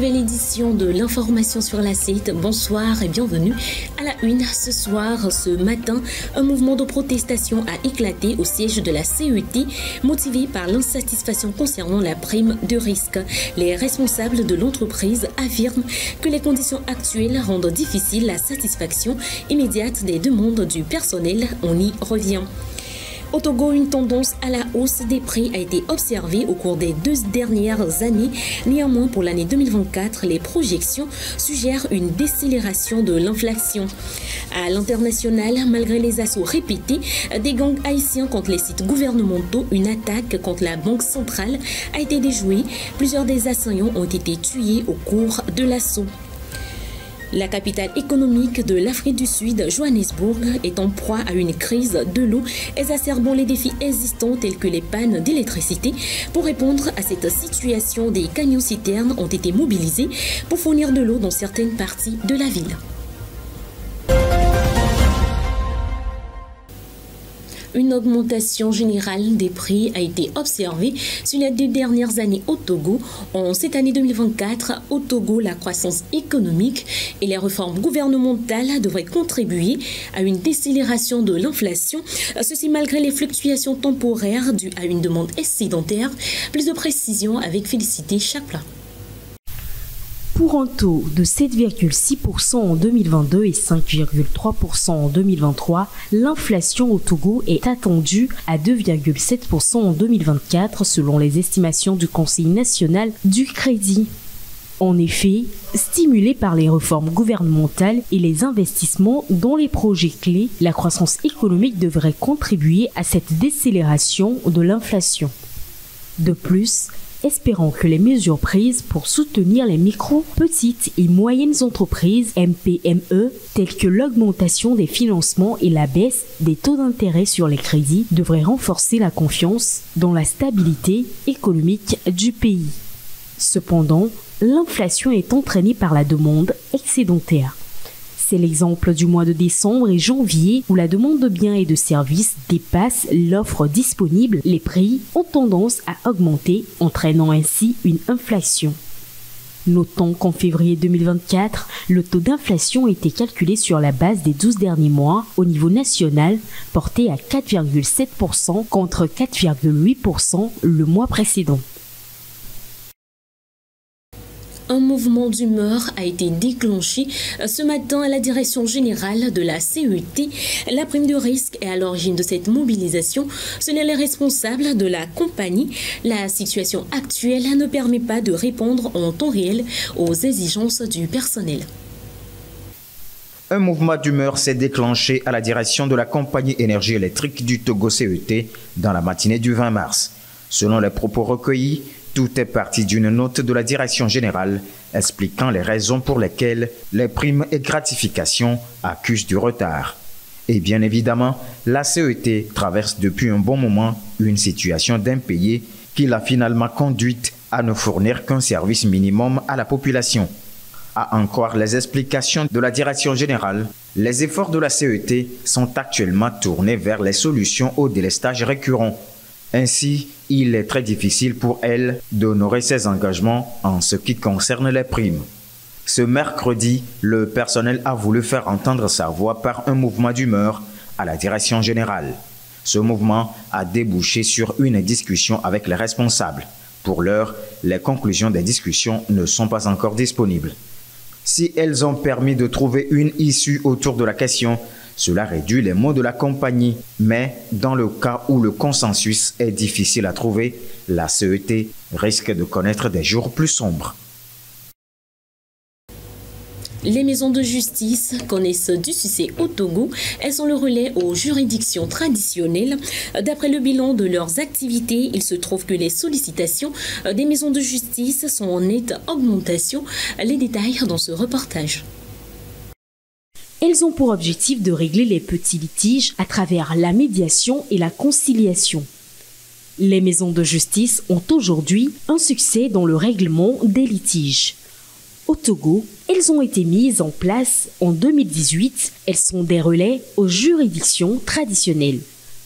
nouvelle édition de l'information sur la CIT. Bonsoir et bienvenue à la une. Ce soir, ce matin, un mouvement de protestation a éclaté au siège de la CET, motivé par l'insatisfaction concernant la prime de risque. Les responsables de l'entreprise affirment que les conditions actuelles rendent difficile la satisfaction immédiate des demandes du personnel. On y revient. Au Togo, une tendance à la hausse des prix a été observée au cours des 2 dernières années. Néanmoins, pour l'année 2024, les projections suggèrent une décélération de l'inflation. À l'international, malgré les assauts répétés des gangs haïtiens contre les sites gouvernementaux, une attaque contre la Banque centrale a été déjouée. Plusieurs des assaillants ont été tués au cours de l'assaut. La capitale économique de l'Afrique du Sud, Johannesburg, est en proie à une crise de l'eau, exacerbant les défis existants tels que les pannes d'électricité. Pour répondre à cette situation, des camions-citernes ont été mobilisés pour fournir de l'eau dans certaines parties de la ville. Une augmentation générale des prix a été observée sur les 2 dernières années au Togo. En cette année 2024, au Togo, la croissance économique et les réformes gouvernementales devraient contribuer à une décélération de l'inflation. Ceci malgré les fluctuations temporaires dues à une demande excédentaire. Plus de précisions avec Félicité Chapla. Pour un taux de 7,6% en 2022 et 5,3% en 2023, l'inflation au Togo est attendue à 2,7% en 2024 selon les estimations du Conseil national du crédit. En effet, stimulée par les réformes gouvernementales et les investissements dans les projets clés, la croissance économique devrait contribuer à cette décélération de l'inflation. De plus, espérons que les mesures prises pour soutenir les micro, petites et moyennes entreprises MPME, telles que l'augmentation des financements et la baisse des taux d'intérêt sur les crédits, devraient renforcer la confiance dans la stabilité économique du pays. Cependant, l'inflation est entraînée par la demande excédentaire. C'est l'exemple du mois de décembre et janvier où la demande de biens et de services dépasse l'offre disponible. Les prix ont tendance à augmenter, entraînant ainsi une inflation. Notons qu'en février 2024, le taux d'inflation était calculé sur la base des 12 derniers mois au niveau national, porté à 4,7% contre 4,8% le mois précédent. Un mouvement d'humeur a été déclenché ce matin à la direction générale de la CET. La prime de risque est à l'origine de cette mobilisation. Selon les responsables de la compagnie, la situation actuelle ne permet pas de répondre en temps réel aux exigences du personnel. Un mouvement d'humeur s'est déclenché à la direction de la compagnie énergie électrique du Togo CET dans la matinée du 20 mars. Selon les propos recueillis, tout est parti d'une note de la direction générale expliquant les raisons pour lesquelles les primes et gratifications accusent du retard. Et bien évidemment, la CET traverse depuis un bon moment une situation d'impayé qui l'a finalement conduite à ne fournir qu'un service minimum à la population. À en croire les explications de la direction générale, les efforts de la CET sont actuellement tournés vers les solutions au délestage récurrent. Ainsi, il est très difficile pour elle d'honorer ses engagements en ce qui concerne les primes. Ce mercredi, le personnel a voulu faire entendre sa voix par un mouvement d'humeur à la direction générale. Ce mouvement a débouché sur une discussion avec les responsables. Pour l'heure, les conclusions des discussions ne sont pas encore disponibles. Si elles ont permis de trouver une issue autour de la question, cela réduit les maux de la compagnie, mais dans le cas où le consensus est difficile à trouver, la CET risque de connaître des jours plus sombres. Les maisons de justice connaissent du succès au Togo. Elles sont le relais aux juridictions traditionnelles. D'après le bilan de leurs activités, il se trouve que les sollicitations des maisons de justice sont en nette augmentation. Les détails dans ce reportage. Elles ont pour objectif de régler les petits litiges à travers la médiation et la conciliation. Les maisons de justice ont aujourd'hui un succès dans le règlement des litiges. Au Togo, elles ont été mises en place en 2018. Elles sont des relais aux juridictions traditionnelles.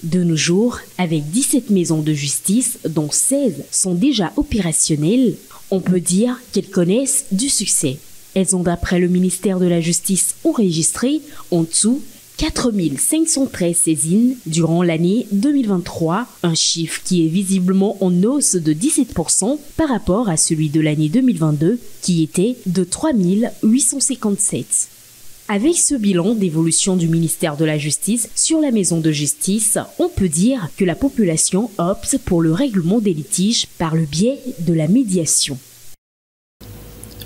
De nos jours, avec 17 maisons de justice, dont 16 sont déjà opérationnelles, On peut dire qu'elles connaissent du succès. Elles ont, d'après le ministère de la Justice, enregistré en tout 4513 saisines durant l'année 2023, un chiffre qui est visiblement en hausse de 17% par rapport à celui de l'année 2022 qui était de 3857. Avec ce bilan d'évolution du ministère de la Justice sur la maison de justice, on peut dire que la population opte pour le règlement des litiges par le biais de la médiation.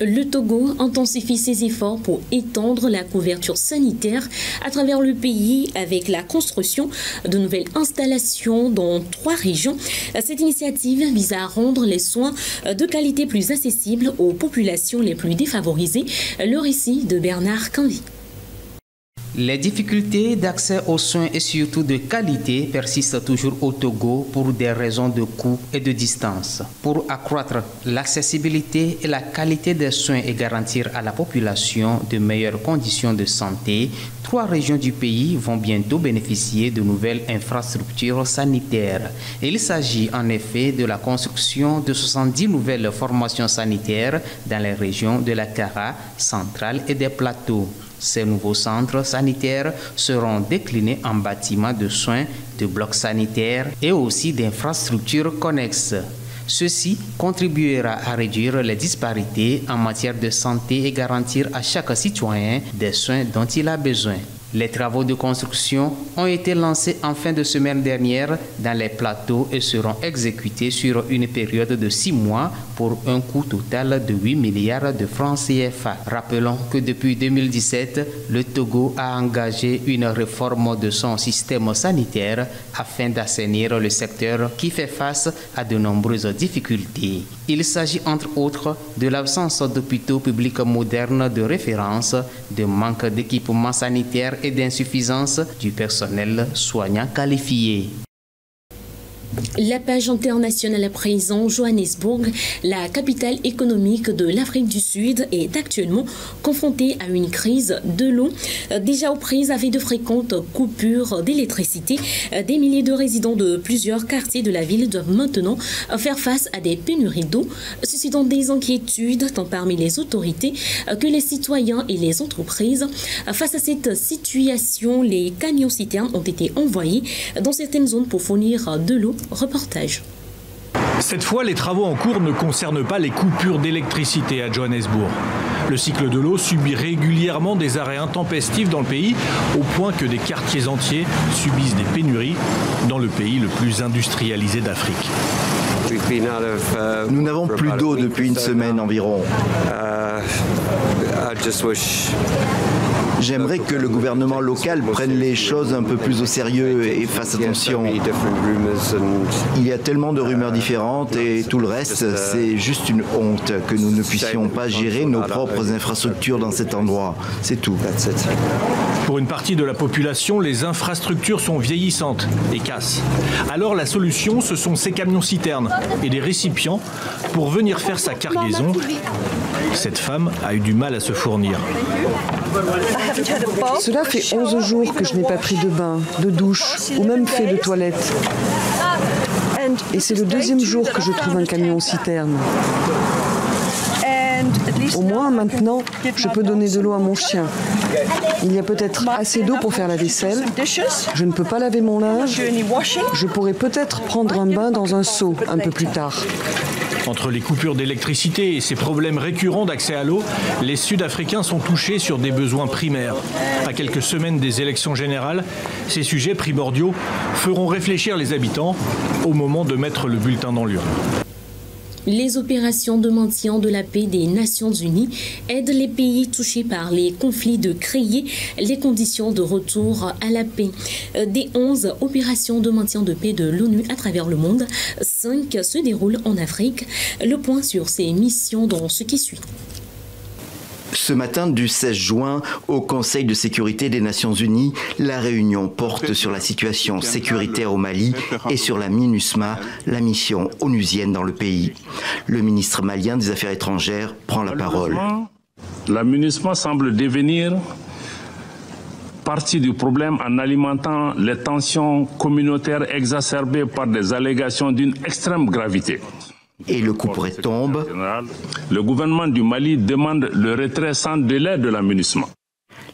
Le Togo intensifie ses efforts pour étendre la couverture sanitaire à travers le pays avec la construction de nouvelles installations dans 3 régions. Cette initiative vise à rendre les soins de qualité plus accessibles aux populations les plus défavorisées. Le récit de Bernard Canvi. Les difficultés d'accès aux soins et surtout de qualité persistent toujours au Togo pour des raisons de coût et de distance. Pour accroître l'accessibilité et la qualité des soins et garantir à la population de meilleures conditions de santé, 3 régions du pays vont bientôt bénéficier de nouvelles infrastructures sanitaires. Il s'agit en effet de la construction de 70 nouvelles formations sanitaires dans les régions de la Kara, centrale et des plateaux. Ces nouveaux centres sanitaires seront déclinés en bâtiments de soins, de blocs sanitaires et aussi d'infrastructures connexes. Ceci contribuera à réduire les disparités en matière de santé et garantir à chaque citoyen des soins dont il a besoin. Les travaux de construction ont été lancés en fin de semaine dernière dans les plateaux et seront exécutés sur une période de 6 mois pour un coût total de 8 milliards de francs CFA. Rappelons que depuis 2017, le Togo a engagé une réforme de son système sanitaire afin d'assainir le secteur qui fait face à de nombreuses difficultés. Il s'agit entre autres de l'absence d'hôpitaux publics modernes de référence, de manque d'équipements sanitaires et d'insuffisance du personnel soignant qualifié. La page internationale à présent, Johannesburg, la capitale économique de l'Afrique du Sud, est actuellement confrontée à une crise de l'eau. Déjà aux prises avec de fréquentes coupures d'électricité, des milliers de résidents de plusieurs quartiers de la ville doivent maintenant faire face à des pénuries d'eau, suscitant des inquiétudes tant parmi les autorités que les citoyens et les entreprises. Face à cette situation, les camions-citernes ont été envoyés dans certaines zones pour fournir de l'eau. Reportage. Cette fois, les travaux en cours ne concernent pas les coupures d'électricité à Johannesburg. Le cycle de l'eau subit régulièrement des arrêts intempestifs dans le pays, au point que des quartiers entiers subissent des pénuries dans le pays le plus industrialisé d'Afrique. Nous n'avons plus d'eau depuis une semaine environ. J'aimerais que le gouvernement local prenne les choses un peu plus au sérieux et fasse attention. Il y a tellement de rumeurs différentes et tout le reste, c'est juste une honte que nous ne puissions pas gérer nos propres infrastructures dans cet endroit. C'est tout. Pour une partie de la population, les infrastructures sont vieillissantes et cassent. Alors la solution, ce sont ces camions-citernes et des récipients pour venir faire sa cargaison. Cette femme a eu du mal à se fournir. Cela fait 11 jours que je n'ai pas pris de bain, de douche ou même fait de toilette. Et c'est le 2e jour que je trouve un camion-citerne. Au moins, maintenant, je peux donner de l'eau à mon chien. Il y a peut-être assez d'eau pour faire la vaisselle. Je ne peux pas laver mon linge. Je pourrais peut-être prendre un bain dans un seau un peu plus tard. Entre les coupures d'électricité et ces problèmes récurrents d'accès à l'eau, les Sud-Africains sont touchés sur des besoins primaires. À quelques semaines des élections générales, ces sujets primordiaux feront réfléchir les habitants au moment de mettre le bulletin dans l'urne. Les opérations de maintien de la paix des Nations Unies aident les pays touchés par les conflits de créer les conditions de retour à la paix. Des 11 opérations de maintien de paix de l'ONU à travers le monde, 5 se déroulent en Afrique. Le point sur ces missions dans ce qui suit. Ce matin du 16 juin, au Conseil de sécurité des Nations Unies, la réunion porte sur la situation sécuritaire au Mali et sur la MINUSMA, la mission onusienne dans le pays. Le ministre malien des Affaires étrangères prend la parole. La MINUSMA semble devenir partie du problème en alimentant les tensions communautaires exacerbées par des allégations d'une extrême gravité. Et le coup près tombe. Le gouvernement du Mali demande le retrait sans délai de la MINUSMA.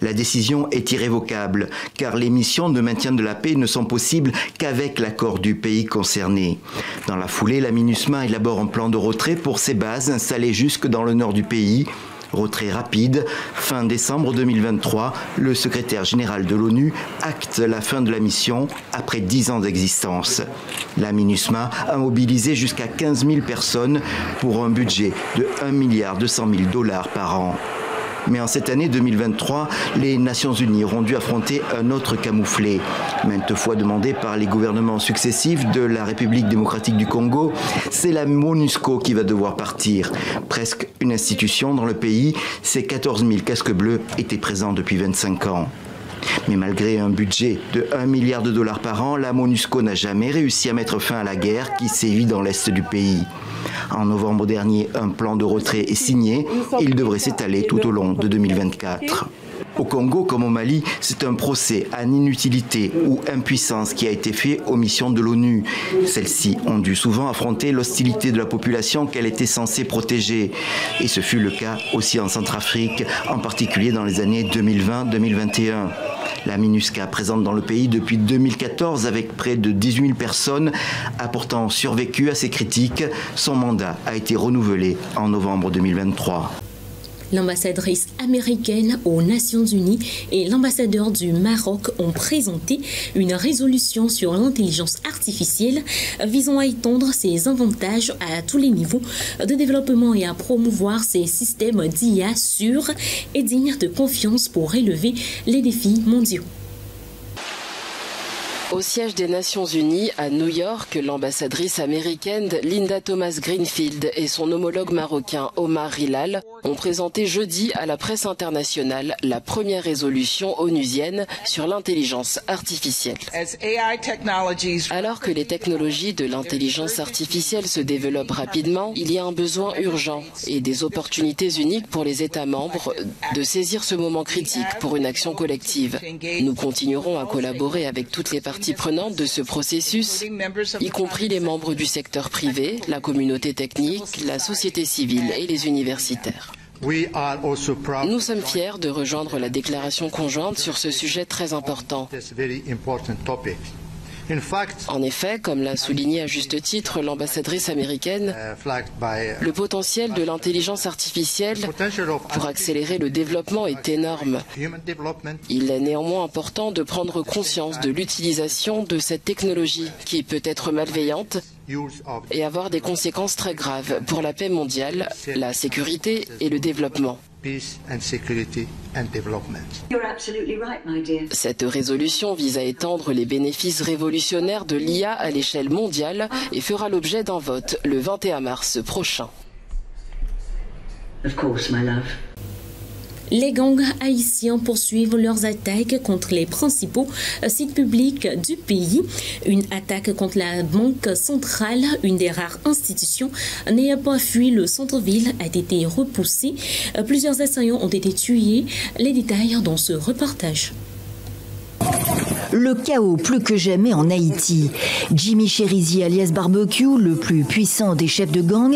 La décision est irrévocable, car les missions de maintien de la paix ne sont possibles qu'avec l'accord du pays concerné. Dans la foulée, la MINUSMA élabore un plan de retrait pour ses bases installées jusque dans le nord du pays. Retrait rapide. Fin décembre 2023, le secrétaire général de l'ONU acte la fin de la mission après 10 ans d'existence. La MINUSMA a mobilisé jusqu'à 15 000 personnes pour un budget de $1,2 milliard par an. Mais en cette année 2023, les Nations Unies auront dû affronter un autre camouflet. Maintes fois demandé par les gouvernements successifs de la République démocratique du Congo, c'est la MONUSCO qui va devoir partir. Presque une institution dans le pays, ces 14 000 casques bleus étaient présents depuis 25 ans. Mais malgré un budget de $1 milliard par an, la MONUSCO n'a jamais réussi à mettre fin à la guerre qui sévit dans l'est du pays. En novembre dernier, un plan de retrait est signé. Il devrait s'étaler tout au long de 2024. Au Congo comme au Mali, c'est un procès en inutilité ou impuissance qui a été fait aux missions de l'ONU. Celles-ci ont dû souvent affronter l'hostilité de la population qu'elles étaient censées protéger. Et ce fut le cas aussi en Centrafrique, en particulier dans les années 2020-2021. La MINUSCA, présente dans le pays depuis 2014 avec près de 18 000 personnes, a pourtant survécu à ces critiques. Son mandat a été renouvelé en novembre 2023. L'ambassadrice américaine aux Nations Unies et l'ambassadeur du Maroc ont présenté une résolution sur l'intelligence artificielle visant à étendre ses avantages à tous les niveaux de développement et à promouvoir ces systèmes d'IA sûrs et dignes de confiance pour relever les défis mondiaux. Au siège des Nations Unies à New York, l'ambassadrice américaine Linda Thomas-Greenfield et son homologue marocain Omar Hilal ont présenté jeudi à la presse internationale la première résolution onusienne sur l'intelligence artificielle. Alors que les technologies de l'intelligence artificielle se développent rapidement, il y a un besoin urgent et des opportunités uniques pour les États membres de saisir ce moment critique pour une action collective. Nous continuerons à collaborer avec toutes les parties prenantes de ce processus, y compris les membres du secteur privé, la communauté technique, la société civile et les universitaires. Nous sommes fiers de rejoindre la déclaration conjointe sur ce sujet très important. En effet, comme l'a souligné à juste titre l'ambassadrice américaine, le potentiel de l'intelligence artificielle pour accélérer le développement est énorme. Il est néanmoins important de prendre conscience de l'utilisation de cette technologie qui peut être malveillante et avoir des conséquences très graves pour la paix mondiale, la sécurité et le développement. Cette résolution vise à étendre les bénéfices révolutionnaires de l'IA à l'échelle mondiale et fera l'objet d'un vote le 21 mars prochain. Les gangs haïtiens poursuivent leurs attaques contre les principaux sites publics du pays. Une attaque contre la Banque centrale, une des rares institutions n'ayant pas fui le centre-ville, a été repoussée. Plusieurs assaillants ont été tués. Les détails dans ce reportage. Le chaos plus que jamais en Haïti. Jimmy Cherizi alias Barbecue, le plus puissant des chefs de gang,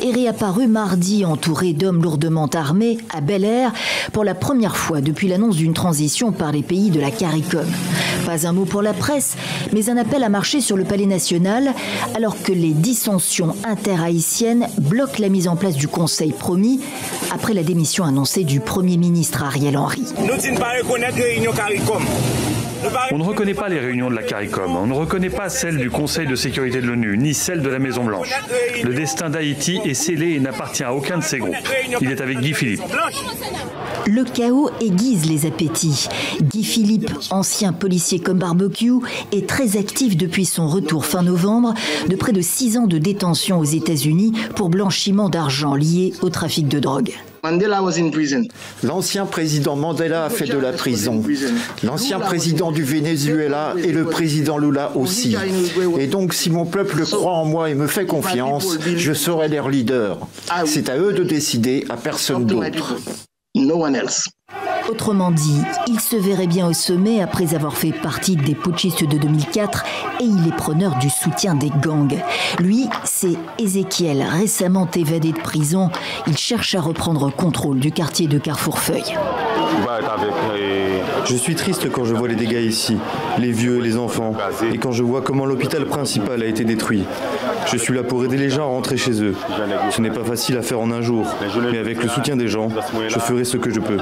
est réapparu mardi entouré d'hommes lourdement armés à Bel-Air pour la première fois depuis l'annonce d'une transition par les pays de la CARICOM. Pas un mot pour la presse, mais un appel à marcher sur le palais national alors que les dissensions interhaïtiennes bloquent la mise en place du conseil promis après la démission annoncée du Premier ministre Ariel Henry. On ne reconnaît pas les réunions de la CARICOM, on ne reconnaît pas celle du Conseil de sécurité de l'ONU, ni celle de la Maison-Blanche. Le destin d'Haïti est scellé et n'appartient à aucun de ces groupes. Il est avec Guy Philippe. Le chaos aiguise les appétits. Guy Philippe, ancien policier comme Barbecue, est très actif depuis son retour fin novembre de près de 6 ans de détention aux États-Unis pour blanchiment d'argent lié au trafic de drogue. L'ancien président Mandela a fait de la prison. L'ancien président du Venezuela et le président Lula aussi. Et donc, si mon peuple croit en moi et me fait confiance, je serai leur leader. C'est à eux de décider, à personne d'autre. Autrement dit, il se verrait bien au sommet après avoir fait partie des putschistes de 2004 et il est preneur du soutien des gangs. Lui, c'est Ezekiel, récemment évadé de prison. Il cherche à reprendre contrôle du quartier de Carrefour-Feuille. Je suis triste quand je vois les dégâts ici, les vieux et les enfants, et quand je vois comment l'hôpital principal a été détruit. Je suis là pour aider les gens à rentrer chez eux. Ce n'est pas facile à faire en un jour, mais avec le soutien des gens, je ferai ce que je peux.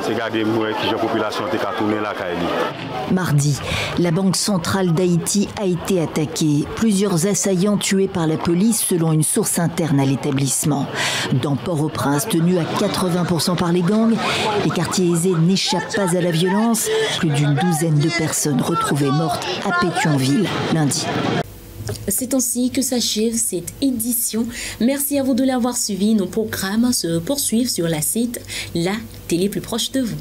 Mardi, la Banque centrale d'Haïti a été attaquée. Plusieurs assaillants tués par la police selon une source interne à l'établissement. Dans Port-au-Prince, tenu à 80% par les gangs, les quartiers aisés n'échappent pas à la violence. Plus d'une douzaine de personnes retrouvées mortes à Pétionville lundi. C'est ainsi que s'achève cette édition. Merci à vous de l'avoir suivi. Nos programmes se poursuivent sur la site La Télé plus proche de vous.